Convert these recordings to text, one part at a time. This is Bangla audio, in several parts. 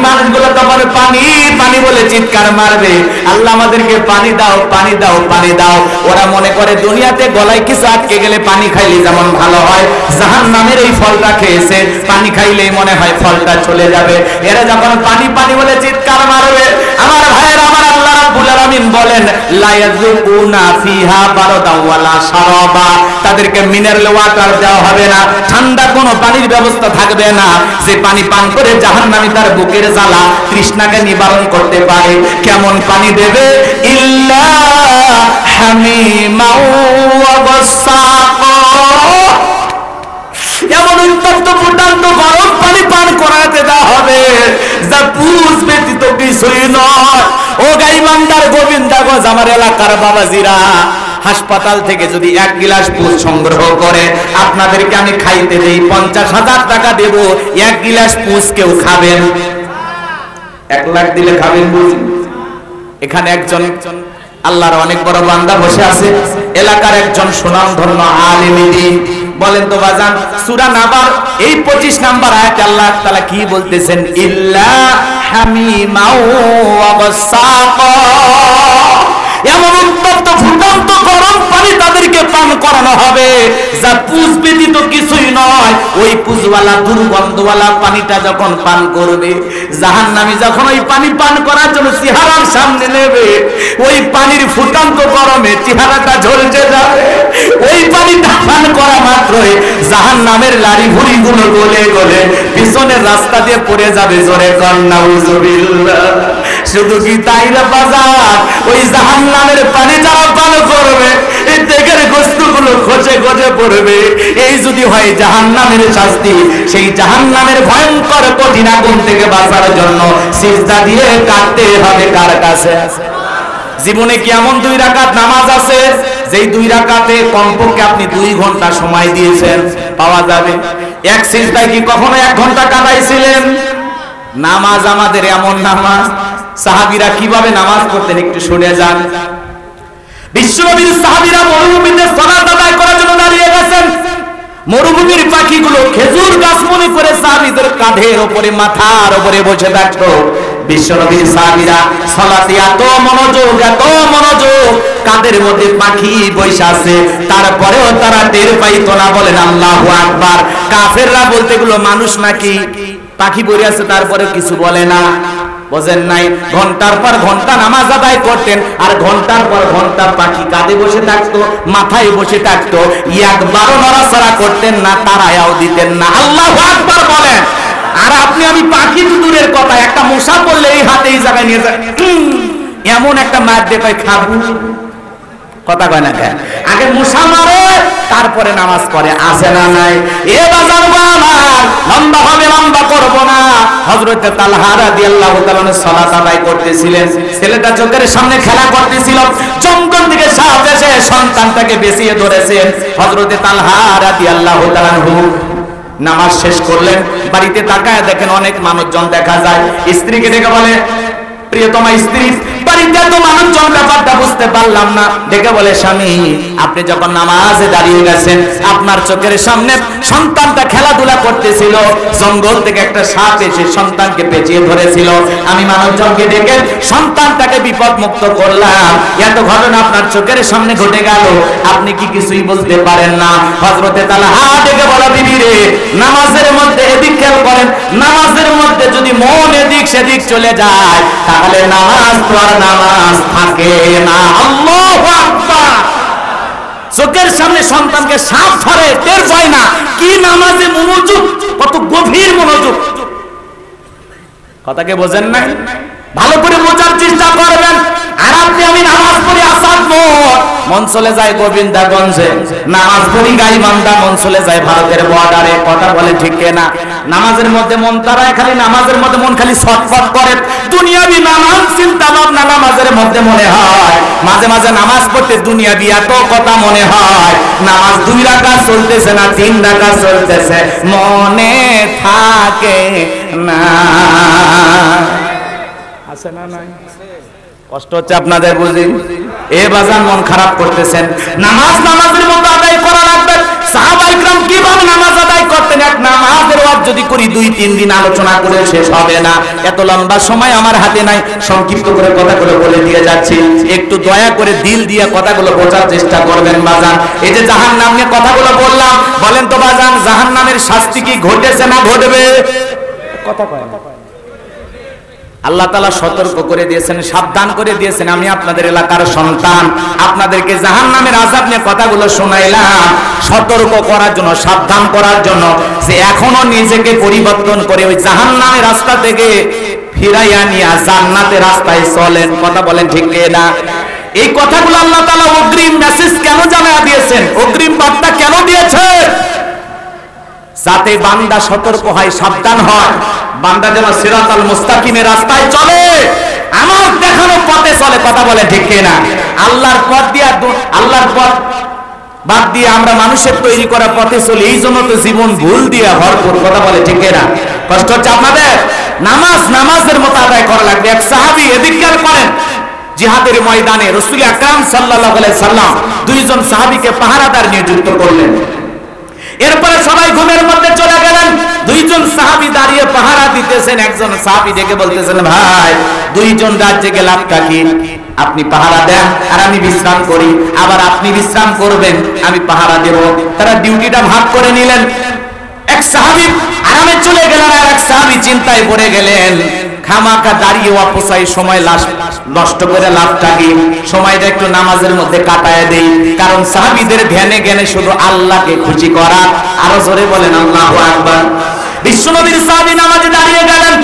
মানুষগুলো তখন পানি পানি বলে চিৎকার মারবে, আল্লাহ আমাদেরকে পানি দাও, পানি দাও, পানি দাও। ওরা মনে করে দুনিয়াতে গলায় কিছু আটকে গেলে পানি খাইলে যেমন ভালো হয়, জাহান্নামের এই ফলটা খেয়েছে, পানি খাইলেই মনে হয় ফলটা চলে যাবে। এরা যখন পানি পানি বলে চিৎকার মারবে, আমার ভাইয়ের আমার আল্লাহ রাব্বুল আলামিন বলেন লা ইয়াযুকুনা ফিহা বারাদাও ওয়ালা শারাবা, তাদেরকে মিনারেল ওয়াটার দেওয়া হবে না, ঠান্ডা কোনো পানির ব্যবস্থা থাকবে না। যে পানি পান করে জাহান্নামী তার বুকের জ্বালা তৃষ্ণাকে নিবারণ করতে পারে, কেমন পানি দেবে? ইল্লা হামিমা ওয়া গাসসাকা, এমন উত্তপ্ত ফুটান্ত গরম পানি পান করাতে দেওয়া হবে যা পুষ ব্যতীত কিছুই নয়। ও গাইবান্দার গোবিন্দাগঞ্জ আমার এলাকার বাবাজিরা, হাসপাতাল থেকে যদি 1 গিলাস পুষ সংগ্রহ করে আপনাদেরকে আমি খাইতে দেই, 50,000 টাকা দেব, 1 গিলাস পুষ কেউ খাবেন? 1 লাখ দিলে খাবেন বুঝি? এখানে একজন আল্লাহর অনেক বড় বান্দা বসে আছে, এলাকার একজন সুনামধন্য আলেম দ্বীন। বলেন তো বাজান, সূরা নাবার এই 25 নাম্বার আয়াতে আল্লাহ তাআলা কি বলতেছেন? ইল্লা হামিমা ওয়া গাসসাকা, এমন উত্তপ্ত ফুটন্ত গরম পানি তাদেরকে পান করানো হবে যা পুষ ব্যতীত কিছুই নয়। ওই পুষওয়ালা দুর্গন্ধওয়ালা পানিটা যখন পান করবে, জাহান্নামী যখন ওই পানি পান করার জন্য চেহারার সামনে নেবে, ওই পানির ফুটন্ত গরমে চেহারাটা ঝলসে যাবে। ওই পানিটা পান করা মাত্রই জাহান্নামের লাড়ি ভুড়ি গুলো গলে গলে পিছনের রাস্তা দিয়ে পড়ে যাবে। জোরে কর নাউজুবিল্লাহ। শুধু কি তাই না বাজার, ওই জাহান্নামের পানি যারা পান করবে এই দেখের গোস্তগুলো খসে খসে পড়বে। এই যদি হয় জাহান্নামের শাস্তি, সেই জাহান্নামের ভয়ঙ্কর কঠিন আগুন থেকে বাঁচার জন্য সিজদা দিয়ে কাটতে হবে কার কাছে? জীবনে কি এমন 2 রাকাত নামাজ আছে যেই 2 রাকাতে কমপক্ষে আপনি 2 ঘন্টা সময় দিয়েছেন? পাওয়া যাবে? এক সিজদায় কি কখনো 1 ঘন্টা কাটাইছিলেন? নামাজ আমাদের এমন নামাজ, সাহাবীরা কিভাবে নামাজ পড়তেন একটু শুনে যান। বিশ্বনবীর সাহাবীরা মরুভূমিতে সালাত আদায় করার জন্য দাঁড়িয়ে গেছেন। মরুভূমির পাখিগুলো খেজুর গাছ মনে করে সাহাবীদের কাঁধের উপরে মাথার উপরে বসে থাকতো। বিশ্বনবীর সাহাবীরা সালাতে এত মনোযোগ কাঁধের মধ্যে পাখি বসে আছে, তারপরেও তারা টের পাইতো না। বলেন আল্লাহু আকবার। কাফেররা বলতে গুলো মানুষ নাকি, পাখি বসে আছে তারপরে কিছু বলে না। বোঝেন নাই? ঘন্টার পর ঘন্টা নামাজ আদায় করতেন, আর ঘন্টার পর ঘন্টা পাখি কাঁধে বসে থাকতো, মাথায় বসে থাকতো, একবারও নড়াচড়া করতেন না, তারায়াও দিতেন না। আল্লাহু আকবার বলেন। আর আপনি আমি পাখি তো দূরের কথা, একটা মশা পড়লে এই হাতে এই জায়গায় নিয়ে যায়, এমন একটা মার দেখায় খাবো, কথা কয় না কেন? আগে মশা মারে তারপরে নামাজ পড়ে, আছে না নাই? এ বাজার আমার লম্বা হবে, লম্বা করব না। হযরত তালহা রাদিয়াল্লাহু তাআলা সালাত আদায় করতেছিলেন, ছেলেটা চোখের সামনে খেলা করতেছিল, জঙ্গল থেকে সাপ এসে সন্তানটাকে বেঁচিয়ে ধরেছেন। হযরত তালহা রাদিয়াল্লাহু তাআলা নামাজ শেষ করলেন, বাড়িতে তাকায় দেখেন অনেক মানুষজন দেখা যায়। স্ত্রীকে ডেকে বলে, প্রিয়তমা স্ত্রী, বাড়িতে তো মানুষজন, ব্যাপারটা বুঝতে পারলাম না। ডেকে বলে, স্বামী আপনি যখন নামাজে দাঁড়িয়ে গেছেন, আপনার চোখের সামনে সন্তানটা খেলাধুলা করতেছিল, জঙ্গল থেকে একটা সাপ এসে সন্তানকে পেঁচিয়ে ধরেছিল, আমি মানুষজনকে ডেকে সন্তানটাকে বিপদ মুক্ত করলাম। এত ঘটনা আপনার চোখের সামনে ঘটে গেল, আপনি কি কিছুই বলতে পারেন না? হযরতে তালহা ডেকে বলো, বিবি রে, নামাজের মধ্যে এদিক খেয়াল করেন, নামাজের মধ্যে যদি মন এদিক সেদিক চলে যায় তাহলে নামাজ তো আর নামাজ থাকে না। আল্লাহু আকবার। চোখের সামনে সন্তানকে সাপ ধরে, টের পায় না, কি নামাজে মনোযোগ, কত গভীর মনোযোগ। কথাকে বোঝেন না? ভালো করে বোঝার চেষ্টা করবেন। আর আপনি আমি নামাজ পড়ি আসাদ মন চলে যায় গোবিন্দাগঞ্জে, নামাজ পড়ি গাইবান্ধা মন চলে যায় ভারতের বর্ডারে। কথা বলে ঠিক না? নামাজের মধ্যে মন তারায়, খালি নামাজের মধ্যে মন খালি ছটফট করে, দুনিয়াবি নানান চিন্তা ভাবনা নামাজের মধ্যে মনে হয়। মাঝে মাঝে নামাজ পড়তে দুনিয়াবি এত কথা মনে হয়। নামাজ 2 রাকাত চলতেছে না 3 রাকাত চলতেছে, মনে থাকে না। আছে না নাই? কষ্ট হচ্ছে আপনাদের বুঝি? এ বাজান মন খারাপ করতেছেন, নামাজ নামাজের মতো আদায় করা লাগবে। সাহাবায়ে কিরাম কিভাবে নামাজ আদায় করতে করবেন, এক নামাজের ওয়াজ যদি করি 2-3 দিন আলোচনা করে শেষ হবে না। এত লম্বা সময় আমার হাতে নাই, সংক্ষিপ্ত করে কথাগুলো বলে দিয়ে যাচ্ছি। একটু দয়া করে দিল দিয়ে কথাগুলো বোঝার চেষ্টা করবেন বাজান। এই যে জাহান্নাম নিয়ে কথাগুলো বললাম, বলেন তো বাজান, জাহান্নামের শাস্তি কি ঘটেছে না ঘটবে? কথা কয় না। আল্লাহ তাআলা সতর্ক করে দিয়েছেন, সাবধান করে দিয়েছেন। আমি আপনাদের এলাকার সন্তান, আপনাদেরকে জাহান্নামের আযাব নিয়ে কথাগুলো শোনাইলাম সতর্ক করার জন্য, সাবধান করার জন্য, যে এখনো নিজেকে পরিবর্তন করে ওই জাহান্নামের রাস্তা থেকে ফিরাইয়া নিয়ে জান্নাতের রাস্তায় চলেন। কথা বলেন ঠিক না? এই কথাগুলো আল্লাহ তাআলা অগ্রিম মেসেজ কেন জানায়া দিয়েছেন, অগ্রিম বার্তা কেন দিয়েছেন? যাতে বান্দা সতর্ক হয়, সাবধান হয়, বান্দা যেন সিরাতাল মুস্তাকিমের রাস্তায় চলে, আমার দেখানো পথে চলে। কথা বলে ঠিক না? আল্লাহর পথ দিয়ে, আল্লাহর পথ বাদ দিয়ে আমরা মানুষের তৈরি করা পথে চলি, এই জন্য তো জীবন ভুল দিয়ে ভরপুর। কথা বলে ঠিক না? কষ্ট হচ্ছে আপনাদের? নামাজের মতো আদায় করা লাগবে। এক সাহাবী এদিককার করেন, জিহাদের ময়দানে রাসূল আকরাম সাল্লাল্লাহু আলাইহি সাল্লাম 2 জন সাহাবীকে পাহারাদার নিযুক্ত করলেন। এরপরে সবাই ঘুমের মধ্যে চলে গেলেন। 2 জন সাহাবী দাঁড়িয়ে পাহারা দিতেছেন। একজন সাহাবী ডেকে বলতেছেন, ভাই 2 জন রাত জেগে লাভটা কি? আপনি পাহারা দেন আর আমি বিশ্রাম করি, আবার আপনি বিশ্রাম করবেন, আমি পাহারা দেব। তারা ডিউটিটা ভাগ করে নিলেন। এক সাহাবী আরামে চলে গেলেন, আর এক সাহাবী চিন্তায় পড়ে গেলেন। খামাকা দাঁড়িয়ে অপচয় সময় নষ্ট করে লাভটা কি? সময়টা একটু নামাজের মধ্যে কাটায় দেই। কারণ সাহাবীদের ধ্যানে জ্ঞানে শুধু আল্লাহকে খুশি করা। আরো জোরে বলেন আল্লাহু আকবার। বিশ্বনবীর সাহাবী নামাজে দাঁড়িয়ে গেলেন।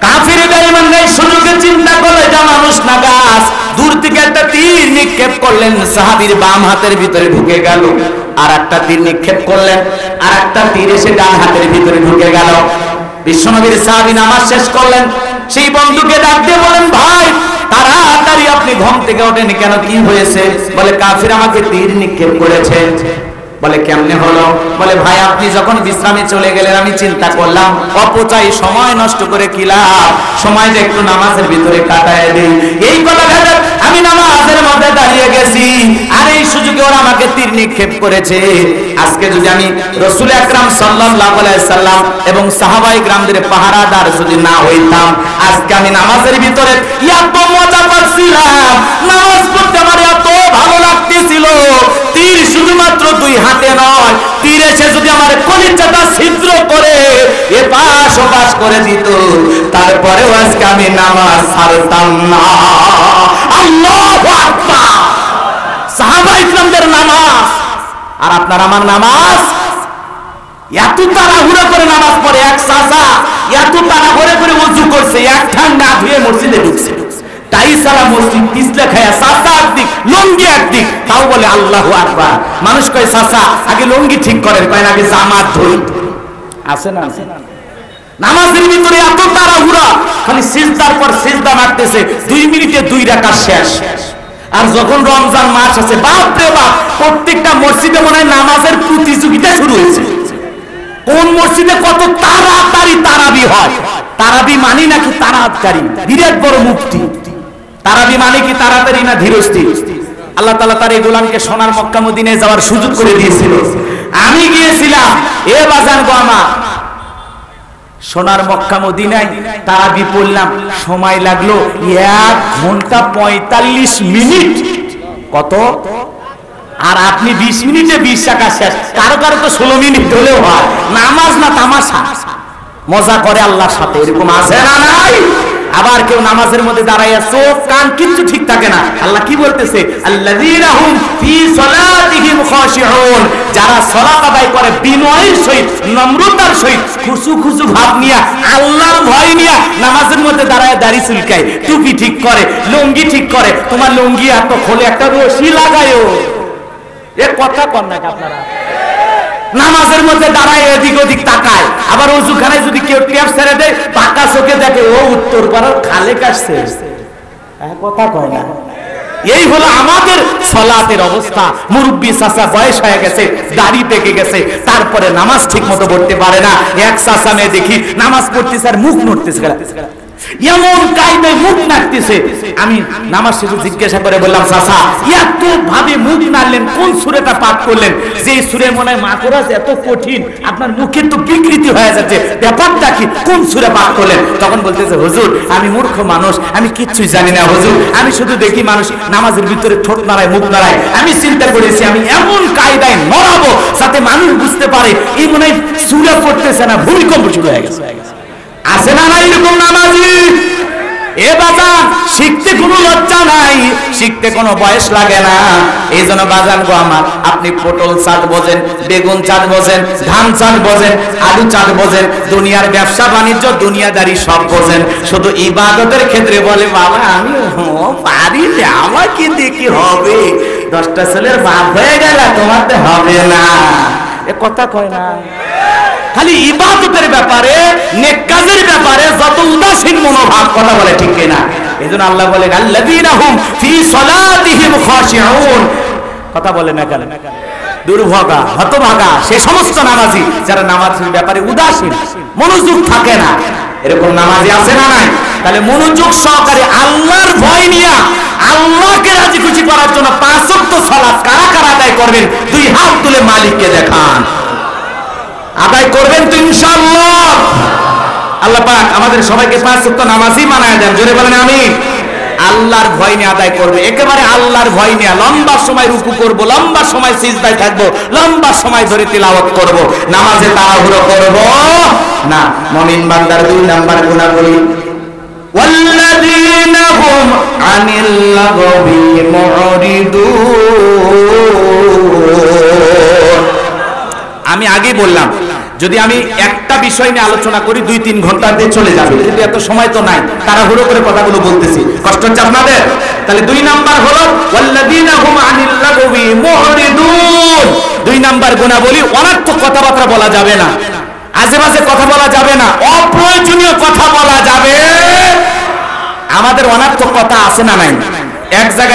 কাফির বেঈমান এই সুযোগে চিন্তা করলো এটা মানুষ না গাছ। দূর থেকে একটা তীর নিক্ষেপ করলেন, সাহাবীর বাম হাতের ভিতরে ঢুকে গেল। আর একটা তীর নিক্ষেপ করলেন, আর একটা তীর এসে ডান হাতের ভিতরে ঢুকে গেল। বিশ্বনবীর সাহাবী নামাজ শেষ করলেন, সেই বন্ধুকে ডাক দিয়ে বলেন, ভাই তাড়াতাড়ি আপনি ঘুম থেকে ওঠেন কেন, কি হয়েছে? বলে, কাফির আমাকে তীর নিক্ষেপ করেছে। বলে, কেমনে হলো? বলে, ভাই আপনি যখন বিশ্রামে চলে গেলেন আমি চিন্তা করলাম অপচয় সময় নষ্ট করে কি লাভ, সময়টা একটু নামাজের ভিতরে কাটায় দিই। এই কথা ভেবে আমি নামাজের মধ্যে দাঁড়িয়ে গেছি, আর এই সুযোগে ওরা আমাকে তীর নিক্ষেপ করেছে। আজকে যদি আমি রাসূল আকরাম সাল্লাল্লাহু আলাইহি সাল্লাম এবং সাহাবায়ে কিরামদের পাহারাদার যদি না হইতাম, আজকে আমি নামাজের ভিতরে এত মজা পাচ্ছিলাম, নামাজ পড়তে আমার এত ভালো লাগতেছিল। তীর শুধুমাত্র 2 হাতে নয়, তীর এসে যদি আমার কলিজাটা ছিদ্র করে এপাশ ওপাশ করে দিত, তারপরেও আজকে আমি নামাজ ছাড়তাম না। আল্লাহু আকবার। সাহাবায়ে কিরামদের নামাজ আর আপনার আমার নামাজ, এত তাড়াহুড়ো করে নামাজ পড়ে। এক চাচা এত তাড়াহুড়ো করে ওযু করছে, এক ঠান না ধুয়ে মসজিদে ঢুকছে। টাইসালা মসজিদ পিছলে খায়া, চাচা একদিক লুঙ্গি একদিক, তাও বলে আল্লাহু আকবার। মানুষ কয় চাচা আগে লুঙ্গি ঠিক করেন, কয় আগে জামাত ধুই। আছে না? নামাজের ভিতরে এত তাড়াহুড়া, খালি সিজদার পর সিজদা মারতেছে, 2 মিনিটে 2 রাকাত শেষ। আর যখন রমজান মাস আছে, বাপ রে বাপ, প্রত্যেকটা মসজিদে মনে হয় নামাজের প্রতিযোগিতা শুরু হয়েছে। কোন মসজিদে কত তাড়াতাড়ি তারাবি হয়। তারাবি মানি নাকি তাড়াতাড়ি, বিরাট বড় মুফতি। তারাবি মানে কি তাড়াতাড়ি না ধীরস্থির? আল্লাহ তাআলা তার এই গোলামকে সোনার মক্কা মদিনায় যাওয়ার সুযোগ করে দিয়েছিল। আমি গিয়েছিলাম, এ বাজান গো আমার, সোনার মক্কা মদিনায় তারাবি পড়লাম, সময় লাগলো 1 ঘন্টা 45 মিনিট। কত? আর আপনি 20 মিনিটে 20 টাকা শেষ। কারো কারো তো 16 মিনিট হলেও হয়। নামাজ না তামাশা, মজা করে আল্লাহর সাথে, এরকম আছে না নাই? আবার কেউ নামাজের মধ্যে দাঁড়াইয়া চোখ কান কিচ্ছু ঠিক থাকে না। আল্লাহ কি বলতেছে? আল্লাযীনা হুম ফি সালাতিহিম খাশিউন, যারা সালাত আদায় করে বিনয়ের সহিত, নম্রতার সহিত, খুশু খুশু ভাব নিয়ে, আল্লাহর ভয় নিয়ে নামাজের মধ্যে দাঁড়ায় দাড়ি চুলকায়, টুপি ঠিক করে, লুঙ্গি ঠিক করে। তোমার লুঙ্গি এত খোলে, একটা রশি লাগায়ও। এ কথা কন না আপনারা? নামাজের মধ্যে দাঁড়ায় এদিক ওদিক তাকায়, আবার ওযুখানায় যদি কেউ টেপ ছেড়ে দেয় পাকা চোখে দেখে ও উত্তর পাড়ার খালে কাটছে। কথা কয় না? এই হলো আমাদের সালাতের অবস্থা। মুরব্বি চাচা বয়স হয়ে গেছে, দাড়ি পেকে গেছে, তারপরে নামাজ ঠিক মতো পড়তে পারে না। এক চাচা মেয়ে দেখি নামাজ পড়তেছে আর মুখ নড়তেছে, এমন কায়দায় মুখ নাড়তেছে। আমি নামাজ শেষে জিজ্ঞাসা করে বললাম, চাচা এত ভাবে মুখ নাড়লেন, কোন সূরাটা পাঠ করলেন? যে সূরা মনে হয় মাকরাজ এত কঠিন, আপনার মুখের তো বিকৃতি হয়ে যাচ্ছে, ব্যাপারটা কি? কোন সূরা পাঠ করলেন? তখন বলতেছে, হুজুর আমি মূর্খ মানুষ, আমি কিচ্ছুই জানি না হুজুর, আমি শুধু দেখি মানুষ নামাজের ভিতরে ঠোঁট নাড়ায়, মুখ নাড়ায়, আমি চিন্তা করেছি আমি এমন কায়দায় নড়াবো যাতে মানুষ বুঝতে পারে এই মনে হয় সূরা পড়তেছে না, ভূমিকম্প শুরু হয়ে গেছে। আছে না নাই এরকম নামাজি? এ বাজান, শিখতে কোনো লজ্জা নাই, শিখতে কোনো বয়স লাগে না। এই জন্য বাজান গো আমার, আপনি পটল চাঁদ বোঝেন, বেগুন চাঁদ বোঝেন, ধান চাঁদ বোঝেন, আলু চাঁদ বোঝেন, দুনিয়ার ব্যবসা বাণিজ্য দুনিয়াদারি সব বোঝেন, শুধু ইবাদতের ক্ষেত্রে বলে বাবা আমি পারি না, আমার কি দেখি হবে, 10টা ছেলের বাপ হয়ে গেল, তোমার তো হবে না। এ কথা কয় না। খালি ইবাদতের ব্যাপারে, নেক কাজের ব্যাপারে যত উদাসীন মনোভাব, কথা বলে ঠিক কিনা? এজন্য আল্লাহ বলেন আল্লাযীনা হুম ফি সালাতিহিম খাশিউন। কথা বলে না কেন? দুর্ভাগা, হতভাগা সে সমস্ত নামাজি যারা নামাজের ব্যাপারে উদাসীন, মনোযোগ থাকে না। এরকম নামাজি আছে না নাই? তাহলে মনোযোগ সহকারে আল্লাহর ভয় নিয়ে আল্লাহকে রাজি খুশি করার জন্য 5 ওয়াক্ত সালাত কারা কারা আদায় করবেন? 2 হাত তুলে মালিককে দেখান। আদায় করবেন তো ইনশাআল্লাহ? আল্লাহ পাক আমাদের সবাইকে 5 ওয়াক্ত নামাজই বানায় দেন, জোরে বলেন আমিন। আল্লাহর ভয় নিয়ে আদায় করবে, একেবারে আল্লাহর ভয় নিয়ে লম্বা সময় রুকু করব, লম্বা সময় সিজদায় থাকবো, লম্বা সময় ধরে তিলাওয়াত করব, নামাজে তাড়াহুড়ো করব না। মুমিন বান্দার 2 নাম্বার গুনাহগুলি, ওয়াল্লাযীনা হুম আনিল লাগবি মুরিদুন। আমি আগেই বললাম যদি আমি একটা বিষয় নিয়ে আলোচনা করি 2-3 ঘন্টাতে চলে যাবে, কিন্তু এত সময় তো নাই, তাড়াহুড়ো করে কথাগুলো বলতেছি, কষ্ট হচ্ছে আপনাদের। তাহলে 2 নাম্বার হলো ওয়াল্লাযীনা হুম আনিল লাগবি মুরিদুন। 2 নাম্বার গুনাহবলী, অনর্থক কথাবার্তা বলা যাবে না, আজেবাজে কথা বলা যাবে না, অপ্রয়োজনীয় কথা বলা যাবে। আমাদের অনর্থক কথা আছে না নাই? এক জায়গায়